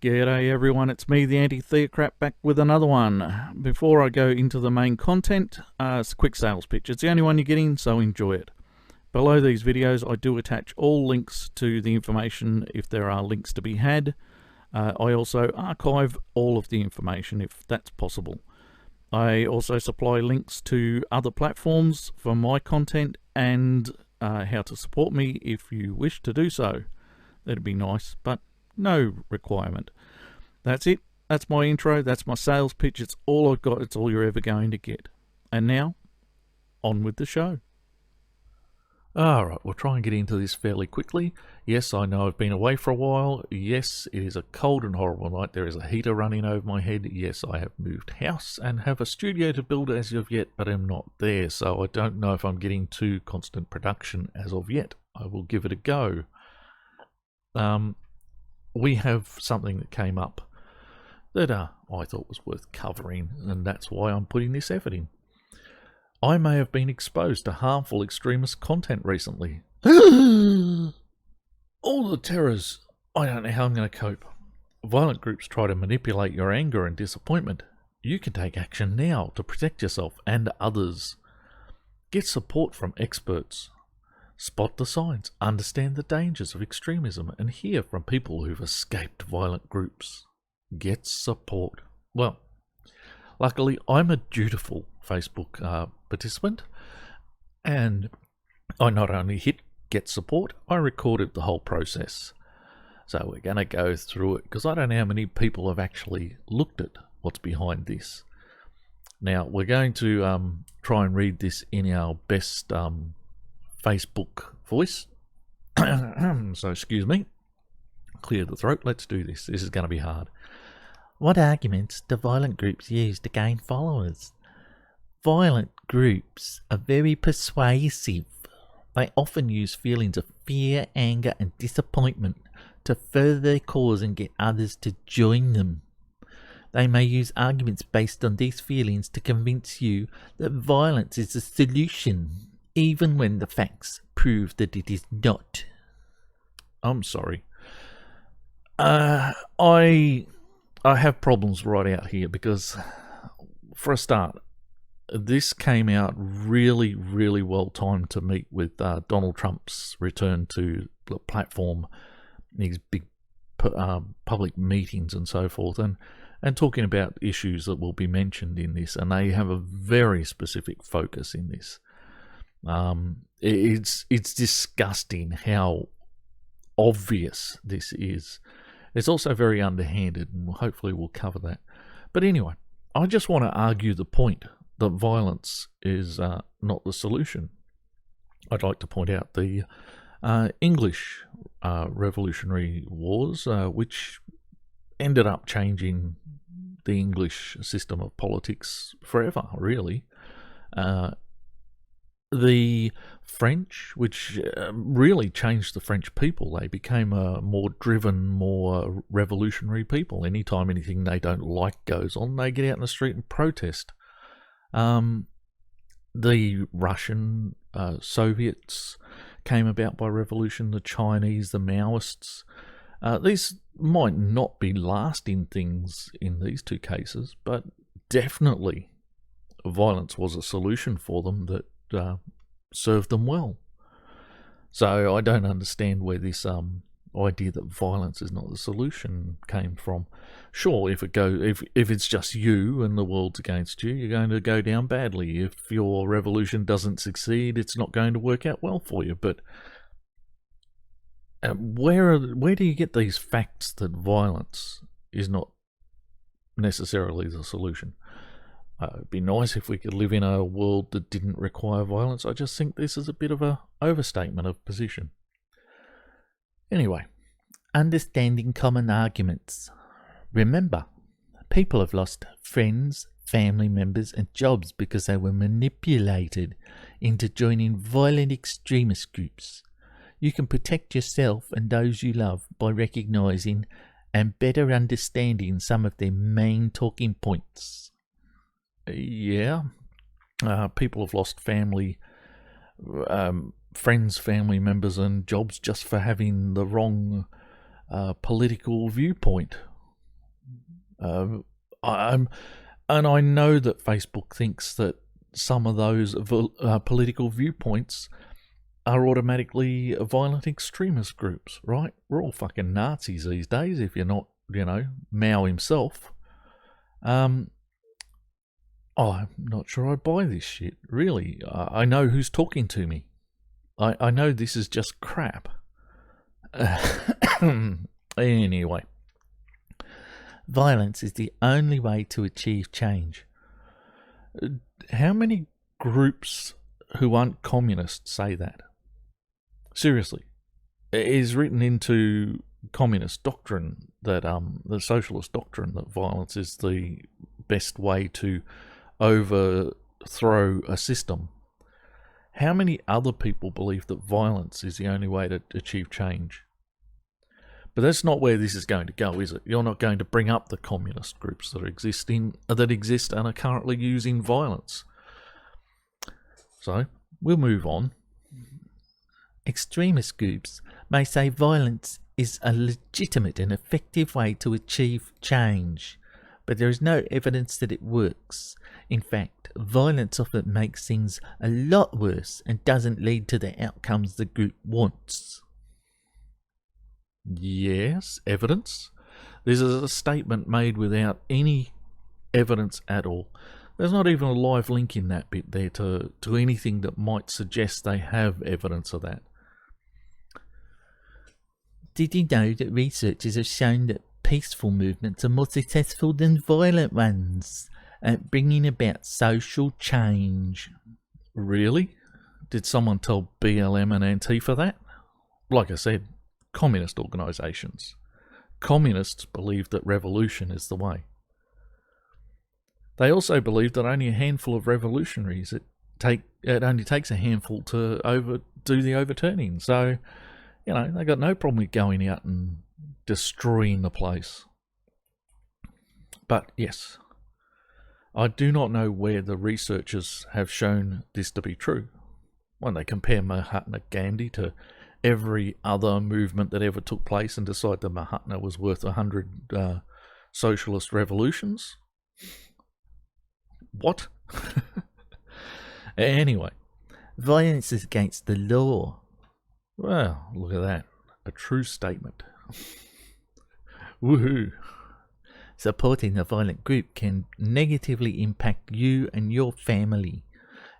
G'day everyone, it's me, the Anti-Theocrat, back with another one. Before I go into the main content, it's a quick sales pitch. It's the only one you're getting, so enjoy it. Below these videos, I do attach all links to the information if there are links to be had. I also archive all of the information if that's possible. I also supply links to other platforms for my content and how to support me if you wish to do so. That'd be nice, but no requirement. That's it. That's my intro. That's my sales pitch. It's all I've got. It's all you're ever going to get. And now, on with the show. Alright, we'll try and get into this fairly quickly. Yes, I know I've been away for a while. Yes, it is a cold and horrible night. There is a heater running over my head. Yes, I have moved house and have a studio to build as of yet, but I'm not there, so I don't know if I'm getting to constant production as of yet. I will give it a go. We have something that came up that I thought was worth covering, and that's why I'm putting this effort in. I may have been exposed to harmful extremist content recently. All the terrors. I don't know how I'm going to cope. Violent groups try to manipulate your anger and disappointment. You can take action now to protect yourself and others. Get support from experts. Spot the signs, understand the dangers of extremism, and hear from people who've escaped violent groups. Get support. Well, luckily I'm a dutiful Facebook participant, and I not only hit get support, I recorded the whole process. So we're going to go through it, because I don't know how many people have actually looked at what's behind this. Now, we're going to try and read this in our best Facebook voice. So excuse me, clear the throat. Let's do this. This is going to be hard. What arguments do violent groups use to gain followers? Violent groups are very persuasive. They often use feelings of fear, anger and disappointment to further their cause and get others to join them. They may use arguments based on these feelings to convince you that violence is the solution, even when the facts prove that it is not. I'm sorry. I have problems right out here because, for a start, this came out really, really well timed to meet with Donald Trump's return to the platform, these big public meetings and so forth, and talking about issues that will be mentioned in this, and they have a very specific focus in this. It's disgusting how obvious this is. It's also very underhanded, and hopefully we'll cover that. But anyway, I just want to argue the point that violence is not the solution. I'd like to point out the English Revolutionary Wars, which ended up changing the English system of politics forever, really. The French, which really changed the French people. They became a more driven, more revolutionary people. Anytime anything they don't like goes on, they get out in the street and protest. The Russian Soviets came about by revolution. The Chinese, the Maoists. These might not be lasting things in these two cases, but definitely violence was a solution for them that served them well. So I don't understand where this idea that violence is not the solution came from. Sure, if it's just you and the world's against you, you're going to go down badly. If your revolution doesn't succeed, it's not going to work out well for you. But where do you get these facts that violence is not necessarily the solution? It'd be nice if we could live in a world that didn't require violence. I just think this is a bit of an overstatement of position. Anyway, understanding common arguments. Remember, people have lost friends, family members and jobs because they were manipulated into joining violent extremist groups. You can protect yourself and those you love by recognizing and better understanding some of their main talking points. Yeah, people have lost family, friends, family members and jobs just for having the wrong political viewpoint. I'm, and I know that Facebook thinks that some of those political viewpoints are automatically violent extremist groups, right? We're all fucking Nazis these days, if you're not, Mao himself. I'm not sure I buy this shit, really. I know who's talking to me. I know this is just crap. Anyway. Violence is the only way to achieve change. How many groups who aren't communists say that? Seriously. It is written into communist doctrine that, the socialist doctrine, that violence is the best way to overthrow a system. How many other people believe that violence is the only way to achieve change? But that's not where this is going to go, is it? You're not going to bring up the communist groups that exist and are currently using violence. So, we'll move on. Extremist groups may say violence is a legitimate and effective way to achieve change, but there is no evidence that it works. In fact, violence often makes things a lot worse and doesn't lead to the outcomes the group wants. Yes, evidence. This is a statement made without any evidence at all. There's not even a live link in that bit there to anything that might suggest they have evidence of that. Did you know that researchers have shown that peaceful movements are more successful than violent ones at bringing about social change? Really? Did someone tell BLM and Antifa that? Like I said, communist organisations. Communists believe that revolution is the way. They also believe that only a handful of revolutionaries, it only takes a handful to do the overturning. So, they got no problem with going out and destroying the place. But yes, I do not know where the researchers have shown this to be true. When they compare Mahatma Gandhi to every other movement that ever took place and decide that Mahatma was worth 100 socialist revolutions. What? Anyway, violence is against the law. Well, look at that. A true statement. Woohoo. Supporting a violent group can negatively impact you and your family.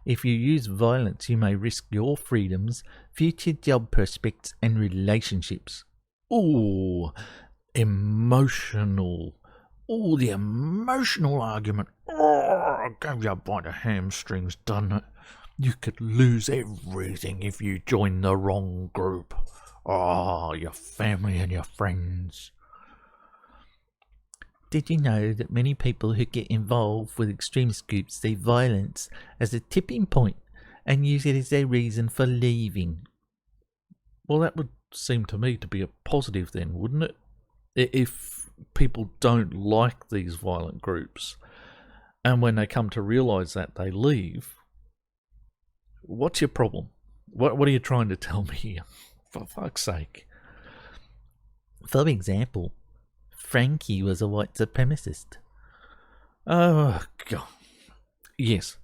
If you use violence, you may risk your freedoms, future job prospects, and relationships. Ooh, emotional. Ooh, the emotional argument. Oh, gave you by the hamstrings, doesn't it? You could lose everything if you join the wrong group. Oh, your family and your friends. Did you know that many people who get involved with extremist groups see violence as a tipping point and use it as their reason for leaving? Well, that would seem to me to be a positive then, wouldn't it? If people don't like these violent groups, and when they come to realise that, they leave, what's your problem? What are you trying to tell me here? For fuck's sake. For example, Frankie was a white supremacist. Oh, God. Yes.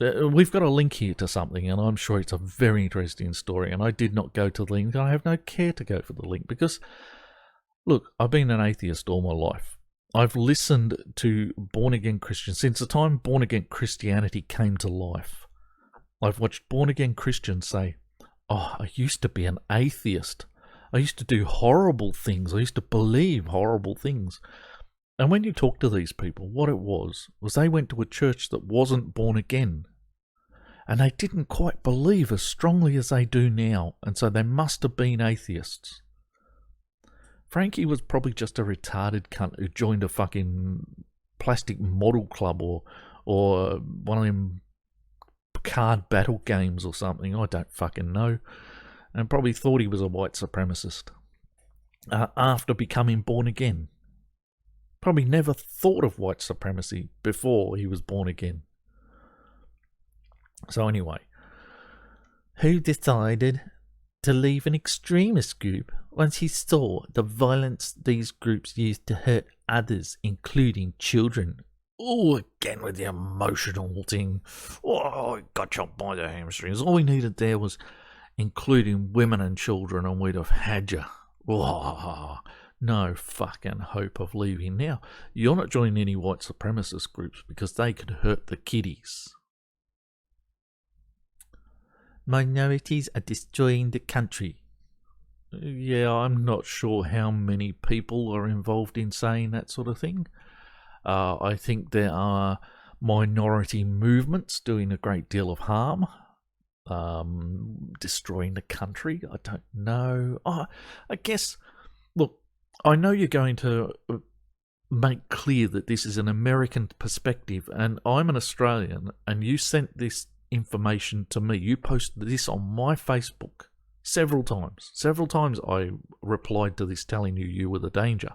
We've got a link here to something, and I'm sure it's a very interesting story, and I did not go to the link. I have no care to go for the link because, look, I've been an atheist all my life. I've listened to born-again Christians since the time born-again Christianity came to life. I've watched born-again Christians say, oh, I used to be an atheist. I used to do horrible things. I used to believe horrible things. And when you talk to these people, what it was they went to a church that wasn't born again. And they didn't quite believe as strongly as they do now. And so they must have been atheists. Frankie was probably just a retarded cunt who joined a fucking plastic model club or one of them card battle games or something. I don't fucking know. And probably thought he was a white supremacist after becoming born again. Probably never thought of white supremacy before he was born again. So anyway, who decided to leave an extremist group once he saw the violence these groups used to hurt others, including children. Oh, again with the emotional thing. Oh, I got chopped by the hamstrings. All we needed there was including women and children, and we'd have had you. Oh, no fucking hope of leaving. Now, you're not joining any white supremacist groups because they could hurt the kiddies. Minorities are destroying the country. Yeah, I'm not sure how many people are involved in saying that sort of thing. I think there are minority movements doing a great deal of harm, destroying the country. I don't know. I guess, look, I know you're going to make clear that this is an American perspective, and I'm an Australian, and you sent this information to me. You posted this on my Facebook several times. Several times I replied to this telling you were the danger.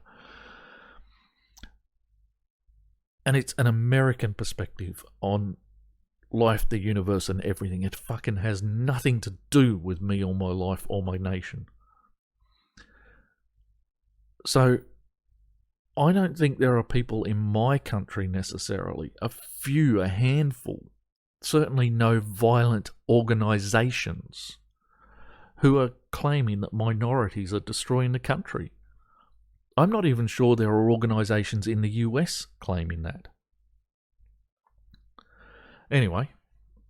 And it's an American perspective on life, the universe, and everything. It fucking has nothing to do with me or my life or my nation. So, I don't think there are people in my country necessarily, a handful, certainly no violent organisations, who are claiming that minorities are destroying the country. I'm not even sure there are organisations in the US claiming that. Anyway,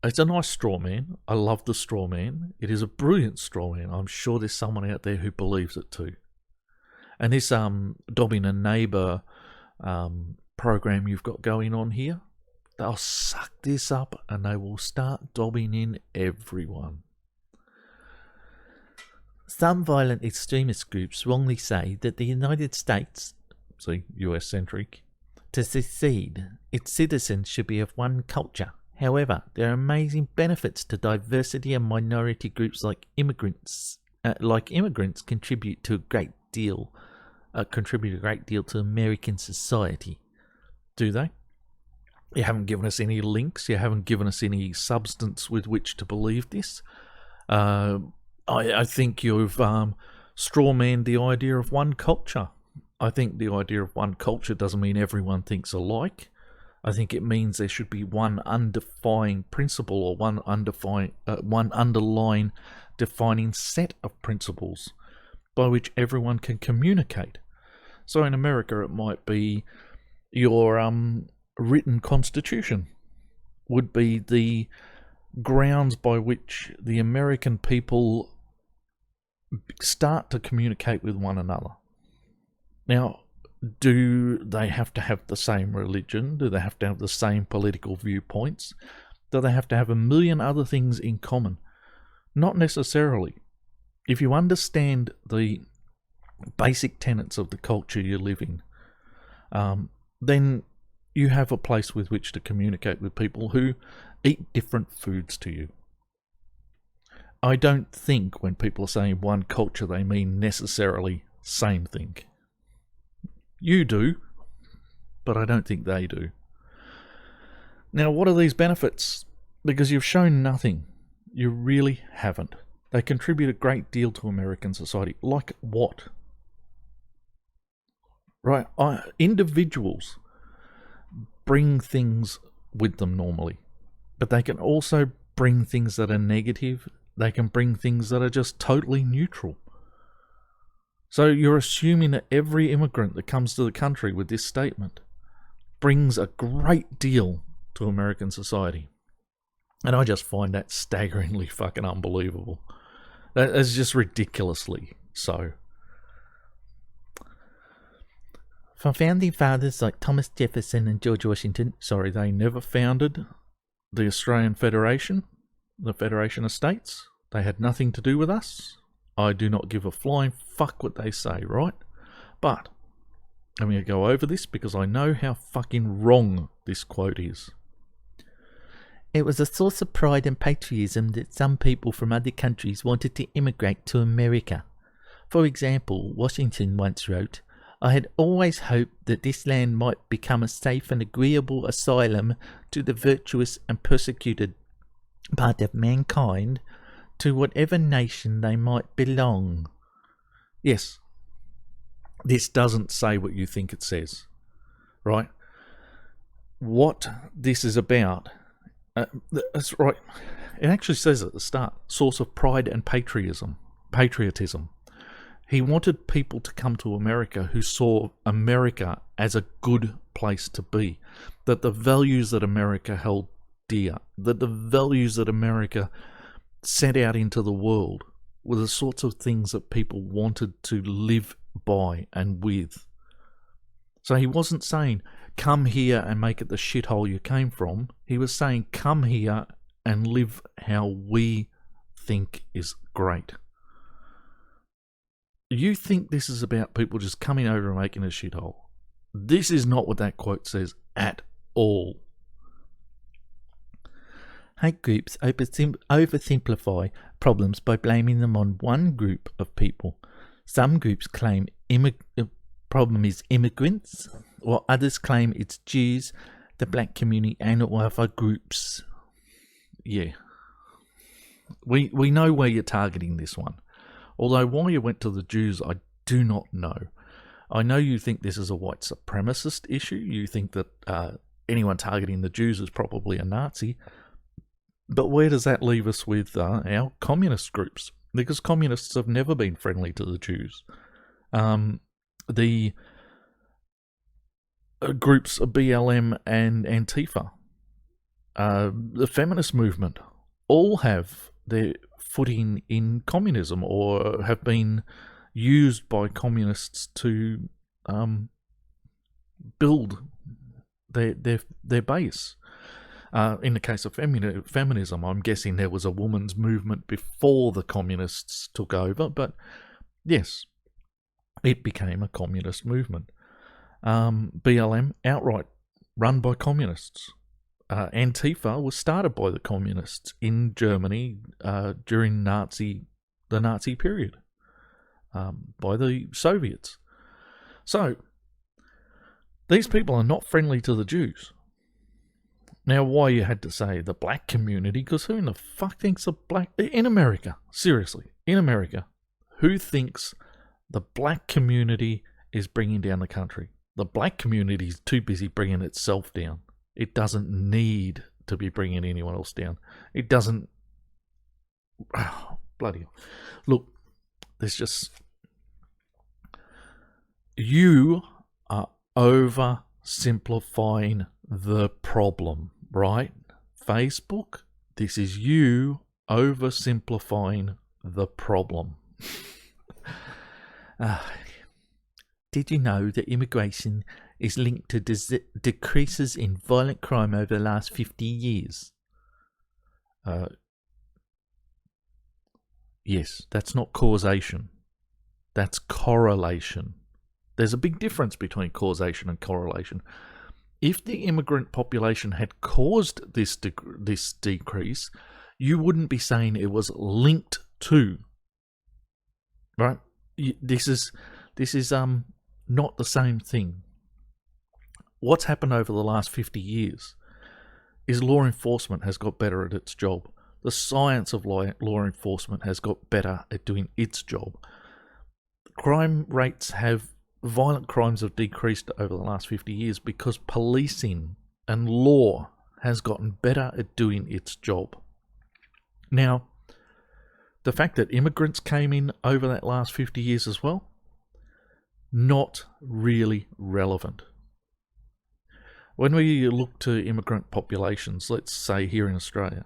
it's a nice straw man. I love the straw man. It is a brilliant straw man. I'm sure there's someone out there who believes it too. And this Dobbing a Neighbour program you've got going on here, they'll suck this up and they will start dobbing in everyone. Some violent extremist groups wrongly say that the United States, see, US-centric, to succeed, its citizens should be of one culture. However, there are amazing benefits to diversity, and minority groups like immigrants contribute a great deal to American society. Do they? You haven't given us any links. You haven't given us any substance with which to believe this. I think you've strawmanned the idea of one culture. I think the idea of one culture doesn't mean everyone thinks alike. I think it means there should be one undefined principle or one underlying defining set of principles by which everyone can communicate. So in America it might be your written constitution would be the grounds by which the American people start to communicate with one another. Now, do they have to have the same religion? Do they have to have the same political viewpoints? Do they have to have a million other things in common? Not necessarily. If you understand the basic tenets of the culture you live in, then you have a place with which to communicate with people who eat different foods to you. I don't think when people are saying one culture, they mean necessarily same thing. You do, but I don't think they do. Now, what are these benefits? Because you've shown nothing. You really haven't. They contribute a great deal to American society. Like what? Right, individuals bring things with them normally, but they can also bring things that are negative. They can bring things that are just totally neutral. So you're assuming that every immigrant that comes to the country with this statement brings a great deal to American society. And I just find that staggeringly fucking unbelievable. That is just ridiculously so. For founding fathers like Thomas Jefferson and George Washington, they never founded the Australian Federation, the Federation of States. They had nothing to do with us. I do not give a flying fuck what they say, right? But I'm going to go over this because I know how fucking wrong this quote is. It was a source of pride and patriotism that some people from other countries wanted to immigrate to America. For example, Washington once wrote, "I had always hoped that this land might become a safe and agreeable asylum to the virtuous and persecuted part of mankind, to whatever nation they might belong. Yes, this doesn't say what you think it says, right? What this is about, that's right. It actually says at the start, source of pride and patriotism. He wanted people to come to America who saw America as a good place to be, that the values that America held dear, that the values that America sent out into the world were the sorts of things that people wanted to live by and with. So he wasn't saying, come here and make it the shithole you came from. He was saying, come here and live how we think is great. You think this is about people just coming over and making a shithole. This is not what that quote says at all. Hate groups oversimplify problems by blaming them on one group of people. Some groups claim the problem is immigrants, while others claim it's Jews, the black community, and other groups. Yeah. We know where you're targeting this one. Although why you went to the Jews, I do not know. I know you think this is a white supremacist issue. You think that anyone targeting the Jews is probably a Nazi. But where does that leave us with our communist groups? Because communists have never been friendly to the Jews. The groups BLM and Antifa, the feminist movement, all have their footing in communism or have been used by communists to build their base. In the case of feminism, I'm guessing there was a women's movement before the communists took over, but yes, it became a communist movement. BLM, outright run by communists. Antifa was started by the communists in Germany during the Nazi period, by the Soviets. So, these people are not friendly to the Jews. Now, why you had to say the black community? Because who in the fuck thinks the black... In America, seriously, in America, who thinks the black community is bringing down the country? The black community is too busy bringing itself down. It doesn't need to be bringing anyone else down. It doesn't... Oh, bloody hell. Look, there's just... You are oversimplifying the problem, right? Facebook, this is you oversimplifying the problem. Did you know that immigration is linked to decreases in violent crime over the last 50 years? Yes, that's not causation. That's correlation. There's a big difference between causation and correlation. If the immigrant population had caused this decrease, you wouldn't be saying it was linked to. Right? This is not the same thing. What's happened over the last 50 years is law enforcement has got better at its job. The science of law enforcement has got better at doing its job. Violent crimes have decreased over the last 50 years because policing and law has gotten better at doing its job. Now, the fact that immigrants came in over that last 50 years as well, not really relevant. When we look to immigrant populations, let's say here in Australia,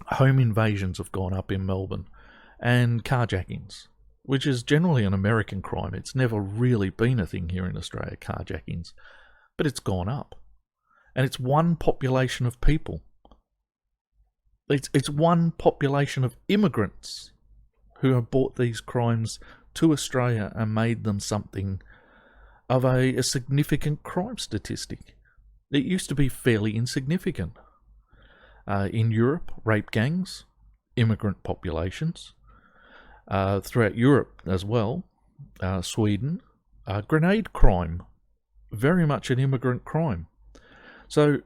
home invasions have gone up in Melbourne and carjackings, which is generally an American crime. It's never really been a thing here in Australia, carjackings, but it's gone up. And it's one population of people. It's one population of immigrants who have brought these crimes to Australia and made them something of a significant crime statistic. It used to be fairly insignificant. In Europe, rape gangs, immigrant populations, throughout Europe as well, Sweden, grenade crime, very much an immigrant crime. So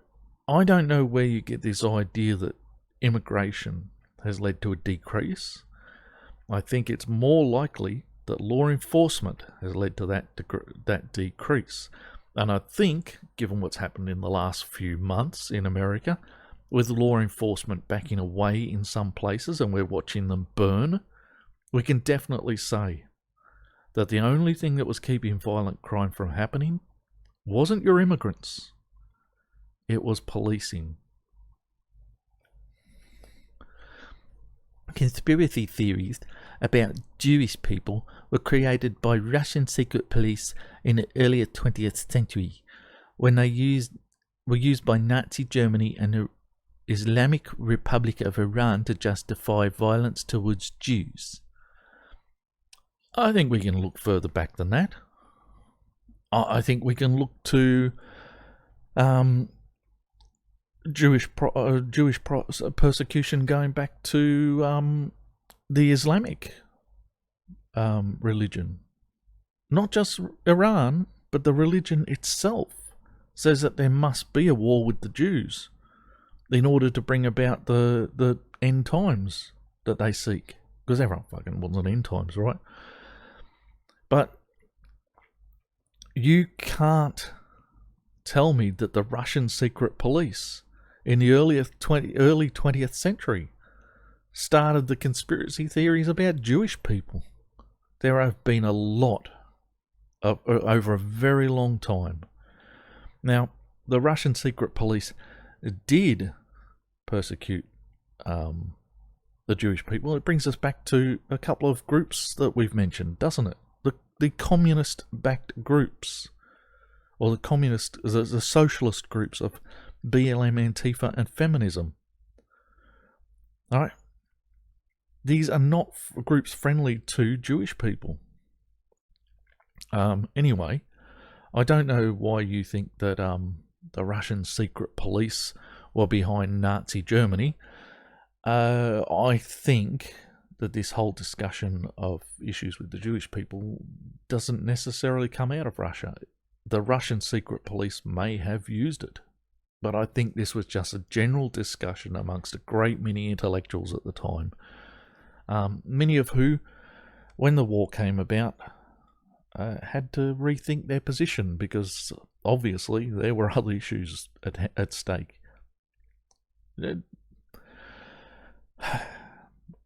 I don't know where you get this idea that immigration has led to a decrease. I think it's more likely that law enforcement has led to that decrease. And I think, given what's happened in the last few months in America, with law enforcement backing away in some places and we're watching them burn, we can definitely say that the only thing that was keeping violent crime from happening wasn't your immigrants. It was policing. Conspiracy theories about Jewish people were created by Russian secret police in the earlier 20th century, when they were used by Nazi Germany and the Islamic Republic of Iran to justify violence towards Jews. I think we can look further back than that. I think we can look to Jewish persecution going back to the Islamic religion. Not just Iran, but the religion itself says that there must be a war with the Jews in order to bring about the end times that they seek. Because everyone fucking wants an end times, right? But you can't tell me that the Russian secret police in the early 20th century started the conspiracy theories about Jewish people. There have been a lot over a very long time. Now, the Russian secret police did persecute the Jewish people. It brings us back to a couple of groups that we've mentioned, doesn't it? The communist-backed groups, or the socialist groups of BLM, Antifa, and feminism. All right, these are not groups friendly to Jewish people. Anyway, I don't know why you think that the Russian secret police were behind Nazi Germany. I think that this whole discussion of issues with the Jewish people doesn't necessarily come out of Russia. The Russian secret police may have used it, but I think this was just a general discussion amongst a great many intellectuals at the time, many of who, when the war came about, had to rethink their position because obviously there were other issues at stake.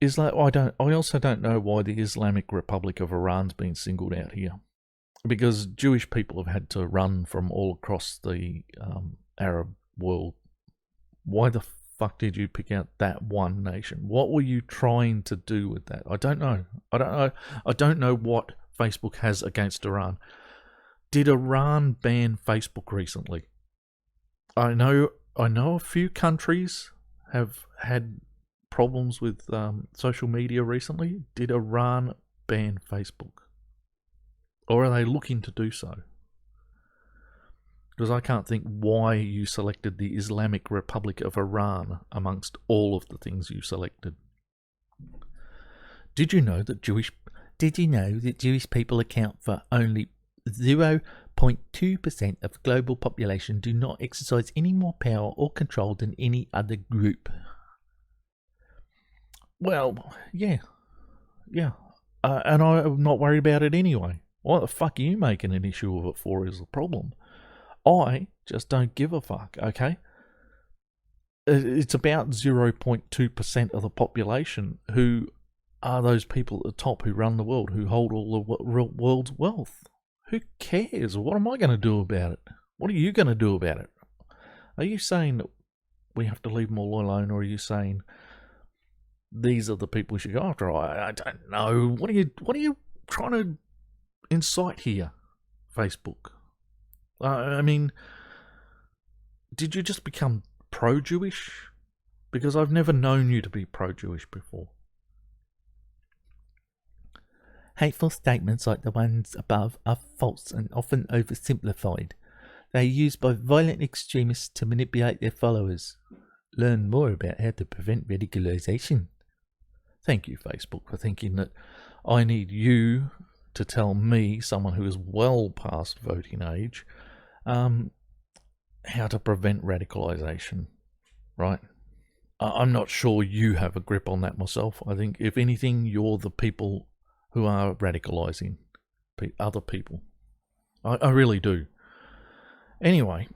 I also don't know why the Islamic Republic of Iran's been singled out here, because Jewish people have had to run from all across the Arab world. Why the fuck did you pick out that one nation? What were you trying to do with that? I don't know. I don't know what Facebook has against Iran. Did Iran ban Facebook recently? I know a few countries have had problems with social media recently. Did Iran ban Facebook? Or are they looking to do so? Because I can't think why you selected the Islamic Republic of Iran amongst all of the things you selected. Did you know that Jewish people account for only 0.2% of the global population, do not exercise any more power or control than any other group? Well, yeah. And I'm not worried about it anyway. What the fuck are you making an issue of it for is the problem. I just don't give a fuck, okay? It's about 0.2% of the population who are those people at the top who run the world, who hold all the world's wealth. Who cares? What am I going to do about it? What are you going to do about it? Are you saying that we have to leave them all alone, or are you saying these are the people we should go after? I don't know. What are you trying to incite here, Facebook? I mean, did you just become pro-Jewish? Because I've never known you to be pro-Jewish before. Hateful statements like the ones above are false and often oversimplified. They are used by violent extremists to manipulate their followers. Learn more about how to prevent radicalization. Thank you, Facebook, for thinking that I need you to tell me, someone who is well past voting age, how to prevent radicalization, right? I'm not sure you have a grip on that myself. I think, if anything, you're the people who are radicalising other people. I really do. Anyway,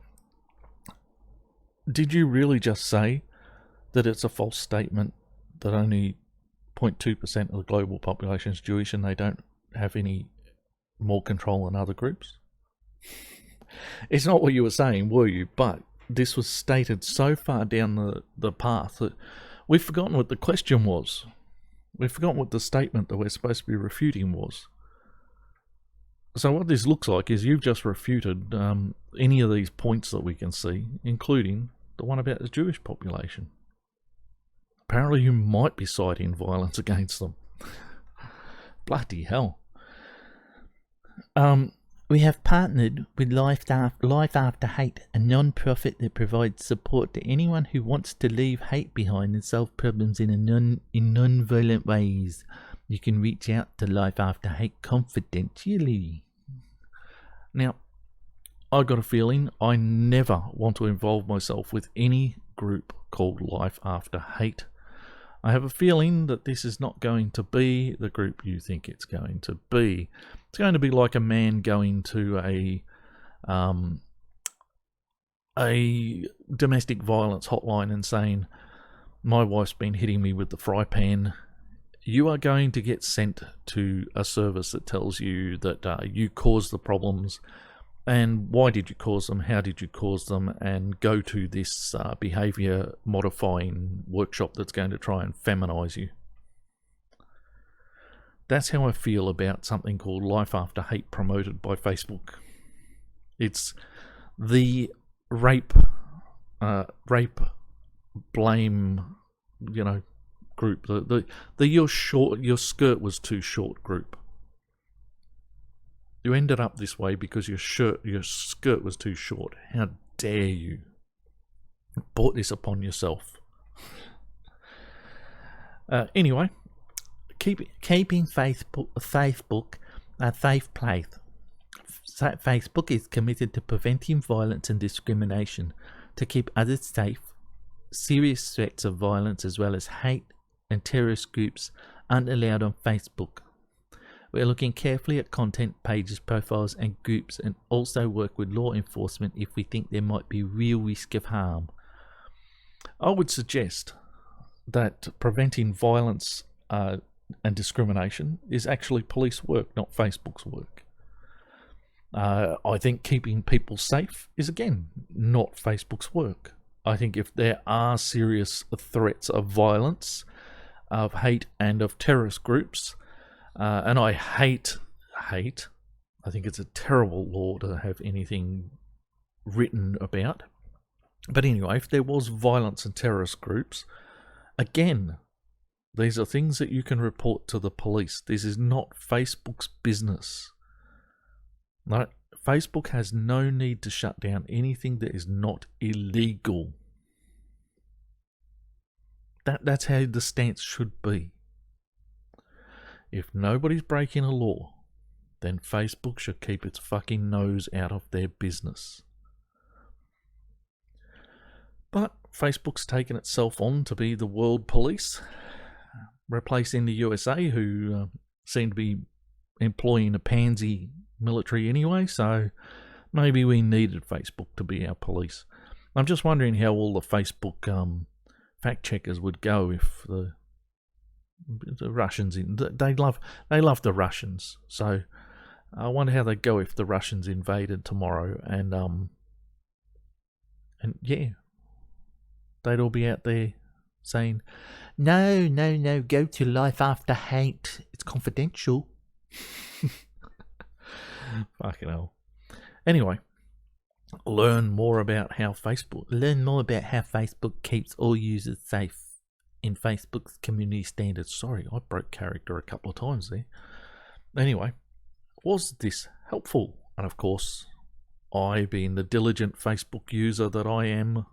did you really just say that it's a false statement that only 0.2% of the global population is Jewish and they don't have any more control than other groups? It's not what you were saying, were you? But this was stated so far down the path that we've forgotten what the question was. We've forgotten what the statement that we're supposed to be refuting was. So what this looks like is you've just refuted any of these points that we can see, including the one about the Jewish population. Apparently you might be citing violence against them. Bloody hell. We have partnered with Life After Hate, a non-profit that provides support to anyone who wants to leave hate behind and solve problems in non-violent ways. You can reach out to Life After Hate confidentially. Now, I got a feeling I never want to involve myself with any group called Life After Hate. I have a feeling that this is not going to be the group you think it's going to be. It's going to be like a man going to a domestic violence hotline and saying, my wife's been hitting me with the fry pan. You are going to get sent to a service that tells you that you caused the problems, and why did you cause them, how did you cause them, and go to this behaviour modifying workshop that's going to try and feminize you. That's how I feel about something called Life After Hate promoted by Facebook. It's the rape blame, group. The your skirt was too short group. You ended up this way because your skirt was too short. How dare you? Brought this upon yourself. Anyway, keeping Facebook a safe place. Facebook is committed to preventing violence and discrimination, to keep others safe. Serious threats of violence as well as hate and terrorist groups aren't allowed on Facebook. We're looking carefully at content, pages, profiles and groups, and also work with law enforcement if we think there might be real risk of harm. I would suggest that preventing violence and discrimination is actually police work, not Facebook's work. I think keeping people safe is, again, not Facebook's work. I think if there are serious threats of violence, of hate and of terrorist groups, and I hate, I think it's a terrible law to have anything written about. But anyway, if there was violence and terrorist groups, again, these are things that you can report to the police. This is not Facebook's business. No, Facebook has no need to shut down anything that is not illegal. That's how the stance should be. If nobody's breaking a law, then Facebook should keep its fucking nose out of their business. But Facebook's taken itself on to be the world police, replacing the USA, who seem to be employing a pansy military anyway, so maybe we needed Facebook to be our police. I'm just wondering how all the Facebook fact checkers would go if the Russians they love the Russians, so I wonder how they'd go if the Russians invaded tomorrow, and yeah, they'd all be out there saying, no, go to Life After Hate, it's confidential. Fucking hell. Anyway, learn more about how Facebook keeps all users safe in Facebook's community standards. Sorry, I broke character a couple of times there. Anyway, was this helpful? And of course, I, being the diligent Facebook user that I am,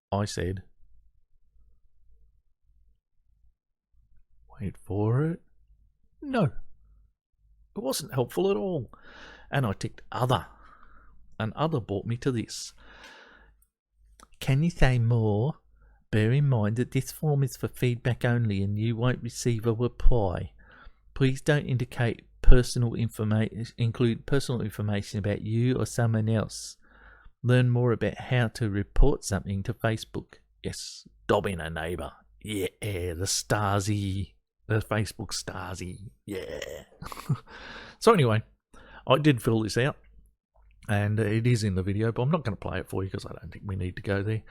I said, wait for it, no. It wasn't helpful at all. And I ticked other. And other brought me to this. Can you say more Bear in mind that this form is for feedback only and you won't receive a reply. Please don't include personal information about you or someone else. Learn more about how to report something to Facebook. Yes, dobbing a neighbour. Yeah, the Stasi. The Facebook Stasi. Yeah. So anyway, I did fill this out. And it is in the video, but I'm not going to play it for you because I don't think we need to go there.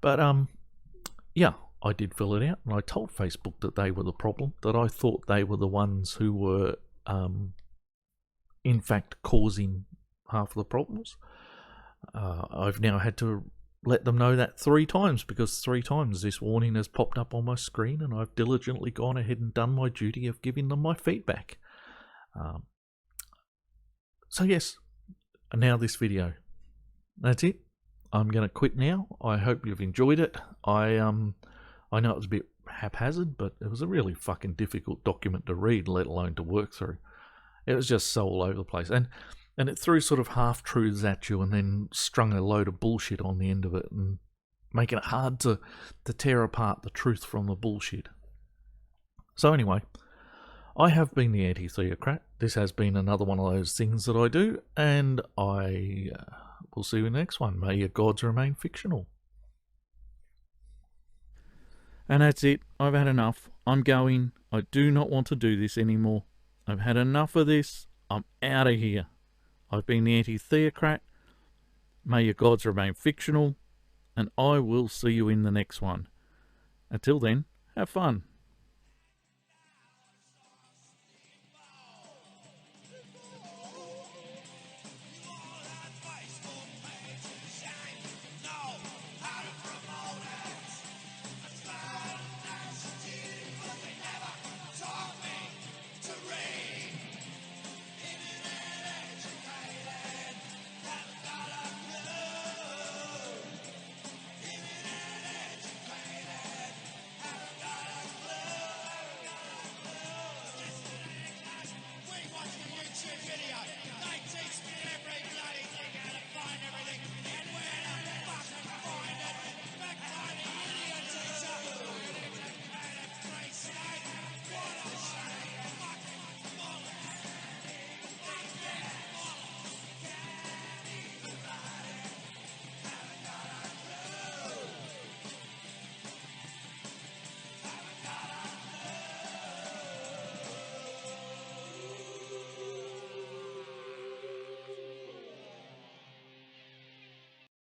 But yeah, I did fill it out, and I told Facebook that they were the problem, that I thought they were the ones who were in fact causing half of the problems. I've now had to let them know that 3 times, because 3 times this warning has popped up on my screen, and I've diligently gone ahead and done my duty of giving them my feedback. So yes, and now this video. That's it. I'm going to quit now. I hope you've enjoyed it. I know it was a bit haphazard, but it was a really fucking difficult document to read, let alone to work through. It was just so all over the place. And it threw sort of half-truths at you and then strung a load of bullshit on the end of it, and making it hard to tear apart the truth from the bullshit. So anyway, I have been the Anti-Theocrat. This has been another one of those things that I do, and I will see you in the next one. May your gods remain fictional. And that's it. I've had enough. I'm going. I do not want to do this anymore. I've had enough of this. I'm out of here. I've been the Anti-Theocrat. May your gods remain fictional, and I will see you in the next one. Until then, have fun.